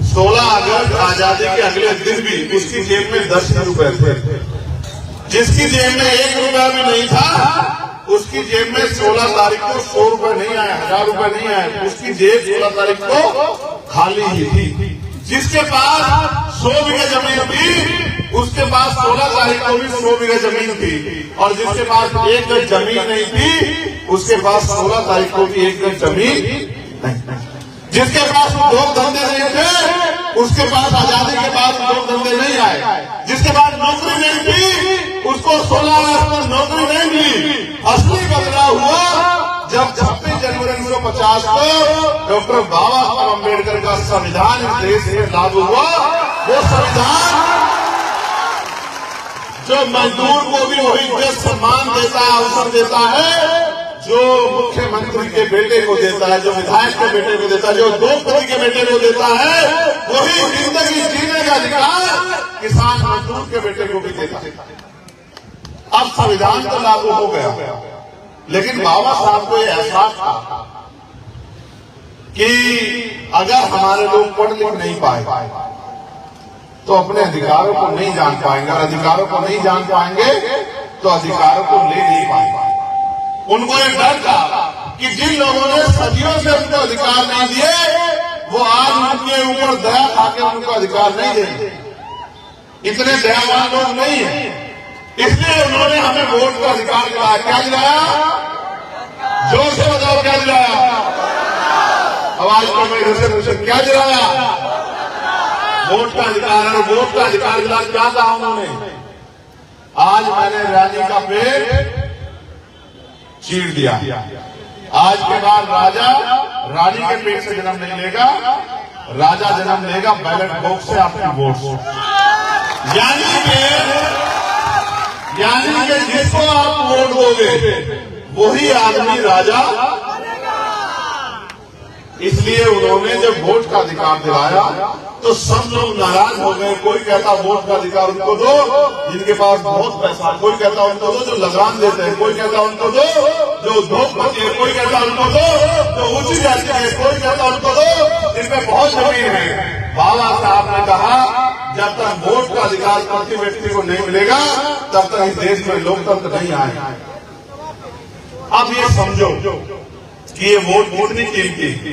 16 अगस्त आजादी के अगले दिन भी उसकी जेब में 10 रुपए थे। जिसकी जेब में 1 रुपया भी नहीं था उसकी जेब में 16 तारीख को 100 रुपए नहीं आए, 1000 रुपए नहीं आए, उसकी जेब 16 तारीख को खाली ही थी। जिसके पास 100 बीघे जमीन थी उसके पास 16 तारीख को भी 100 बीघे जमीन थी, और जिसके पास 1 गज जमीन नहीं थी उसके पास 16 तारीख को भी 1 गज जमीन नहीं। जिसके पास उद्योग धंधे नहीं थे उसके पास आजादी के बाद उद्योग धंधे नहीं आए। जिसके पास नौकरी नहीं थी उसको 16 अगस्त को नौकरी नहीं मिली। असली बदलाव हुआ जब 26 जनवरी 1950 को डॉक्टर बाबा साहब अम्बेडकर का संविधान इस देश में लागू हुआ। वो संविधान जो मजदूर को भी वही इज्जत सम्मान देता है, अवसर देता है जो मुख्यमंत्री के बेटे को देता है, जो विधायक के बेटे को देता है, जो उद्योगपति के बेटे को देता है, वही जिंदगी जीने का अधिकार किसान मजदूर के बेटे को भी देता है। अब संविधान तो लागू हो गया, लेकिन बाबा साहब को यह एहसास था कि अगर हमारे लोग पढ़ लिख नहीं पाए तो अपने अधिकारों को नहीं जान पाएंगे, और अधिकारों को नहीं जान पाएंगे तो अधिकारों को ले नहीं पाएंगे। उनको एक डर था कि जिन लोगों ने सदियों से उनको अधिकार नहीं दिए वो आज उनके ऊपर दया खाके उनको अधिकार नहीं देंगे। इतने दयावान लोग नहीं है, इसलिए उन्होंने हमें वोट का अधिकार दिलाया। क्या दिलाया? जोर से बताओ, क्या दिलाया? आवाज को मैं इधर से पूछे, क्या दिलाया? वोट का अधिकार। और वोट का अधिकार दिला क्या कहा उन्होंने? आज मैंने रानी का पेट चीर दिया, आज के बाद राजा रानी के पेट से जन्म नहीं लेगा, राजा जन्म लेगा बैलेट बॉक्स से आपकी वोट से। यानी कि जिसको आप वोट दोगे वही आदमी राजा। इसलिए उन्होंने जब वोट का अधिकार दिलाया तो सब लोग नाराज हो गए। कोई कहता वोट का अधिकार उनको दो जिनके पास बहुत पैसा, कोई कहता उनको दो जो लगान देते हैं, कोई कहता उनको दो जो उद्योगपति है, कोई कहता उनको दो जो ऊंची जाति है, कोई कहता उनको दो जिनमें बहुत जमीन है। बाबा साहब ने कहा जब तक वोट का अधिकार प्रति व्यक्ति को नहीं मिलेगा तब तक इस देश में लोकतंत्र नहीं आएगा। अब ये समझो कि ये वोट कितनी कीमती,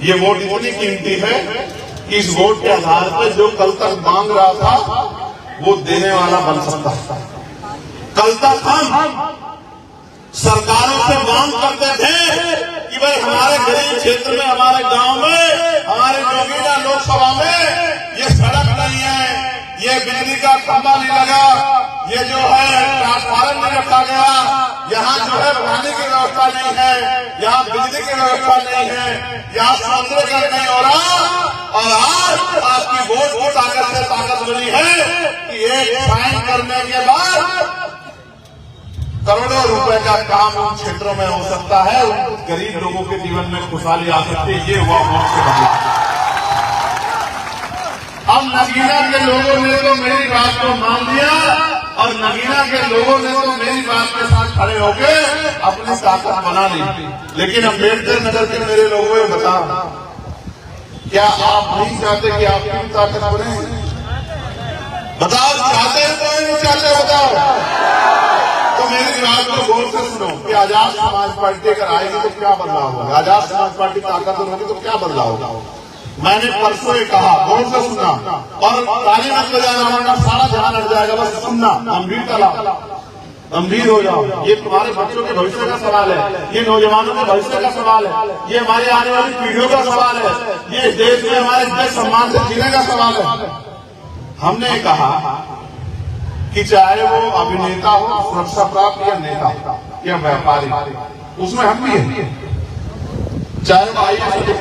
ये वोट इतनी कीमती है कि इस वोट के आधार पर जो कल तक मांग रहा था वो देने वाला बन सकता था। कल तक हम सरकारों से मांग करते थे कि भाई हमारे गरीब क्षेत्र में, हमारे गांव में, हमारे जोगीना लोकसभा में ये सड़क नहीं है, ये बिजली का खंभा नहीं लगा, ये जो है ट्रांसफार्मर नहीं रखा गया, यहाँ जो है पानी की व्यवस्था नहीं है, यहाँ बिजली की व्यवस्था नहीं है, यहाँ सौंदर्यकरण नहीं हो रहा। और आज आपकी वोट की ताकत से ताकत बनी है कि एक साइन करने के बाद करोड़ों रुपए का काम उन क्षेत्रों में हो सकता है, उन गरीब लोगों के जीवन में खुशहाली आ सकती है। ये हुआ वोट से बदलाव। अब नगीना के लोगों ने तो मेरी बात को मान लिया और नगीना के लोगों ने तो मेरी बात के साथ खड़े होकर अपनी ताकत बना ली। लेकिन अम्बेडकर नगर के मेरे लोगों को बताओ, क्या आप नहीं चाहते कि आपकी ताकत बने? बताओ, चाहते हैं कोई नहीं चाहते? बताओ। तो मेरी बात को गौर से सुनो कि आजाद समाज पार्टी अगर आएगी तो क्या बदलाव होगा, आजाद समाज पार्टी ताकतवर होगी तो क्या बदलाव होगा। मैंने परसों ये कहा, गौर से सुना, और ताली मत बजाना वरना सारा ध्यान हट जाएगा। बस सुनना, गंभीर हो जाओ। ये तुम्हारे बच्चों के भविष्य का सवाल है, ये नौजवानों के भविष्य का सवाल है, ये हमारी आने वाली पीढ़ियों का सवाल है, ये देश में हमारे इज्जत सम्मान से जीने का सवाल है। हमने कहा कि चाहे वो अभिनेता हो, सुरक्षा प्राप्त या नेता या व्यापारी, उसमें हम भी हैं, चाहे वो आईएएस